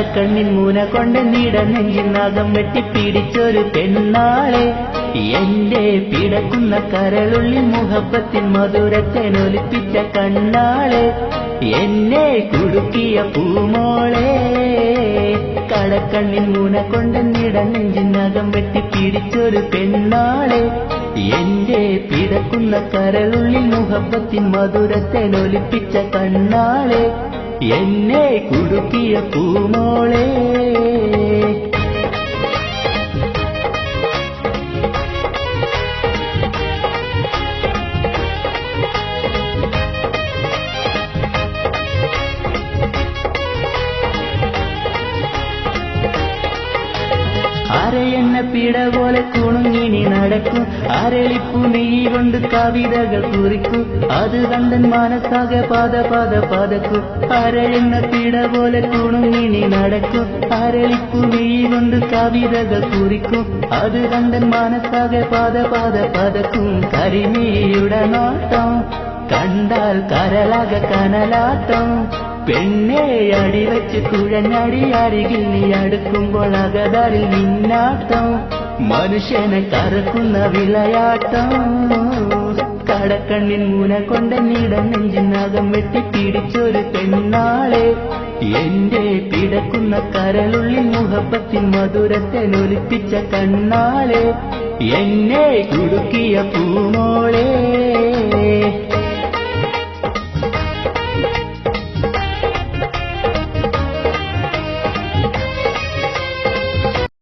കടക്കണ്ണിൻ മൂന കൊണ്ട് നീട നെഞ്ചിനകം വെട്ടിപ്പിടിച്ചൊരു പെണ്ണാളെ എന്റെ പിടക്കുന്ന കരളുള്ളിൽ മുഹബത്തിൻ മധുരത്തെ നൊലിപ്പിച്ച കണ്ണാളെ എന്നെ കുടുക്കിയ പൂമോളെ കടക്കണ്ണിൻ മൂന കൊണ്ട് നീട നെഞ്ചിനകം വെട്ടിപ്പിടിച്ചൊരു പെണ്ണാളെ എന്റെ പിടക്കുന്ന കരളുള്ളിൽ മുഹബത്തിൻ മധുരത്തെ നൊലിപ്പിച്ച കണ്ണാളെ എന്നെ കുടുക്കിയ പൂമോളെ അരയെണ്ണ പിട പോലെ കുണുങ്ങിനി നടക്കും അരളിപ്പു നെയ്യ് കൊണ്ട് കവിതകൾ കുറിക്കും അത് കണ്ടൻ മനസ്സാകെ പതക്കും അരയെണ്ണ പിട പോലെ കുണുങ്ങിനി നടക്കും അരളിപ്പു നെയ്യ് കൊണ്ട് കവിതകൾ കുറിക്കും അത് കണ്ടൻ മനസ്സാകെ പതക്കും കരിമീയുടെ നോട്ടം കണ്ടാൽ കരളാകെ കനലാട്ടം പെണ്ണെ അടിവെച്ച് കുഴഞ്ഞടി അരികിൽ നീ അടുക്കുമ്പോൾ അകതാരിൽ നിന്നാട്ടം മനുഷ്യനെ കറക്കുന്ന വിളയാട്ടം കടക്കണ്ണിൻ മൂന കൊണ്ട് നീട നെഞ്ചിനകം വെട്ടിപ്പിടിച്ചൊരു പെണ്ണാളെ എന്റെ പിടക്കുന്ന കരളുള്ളിൽ മുഹബത്തിൻ മധുരത്തെ നൊലിപ്പിച്ച കണ്ണാളെ എന്നെ കുടുക്കിയ പൂമോളെ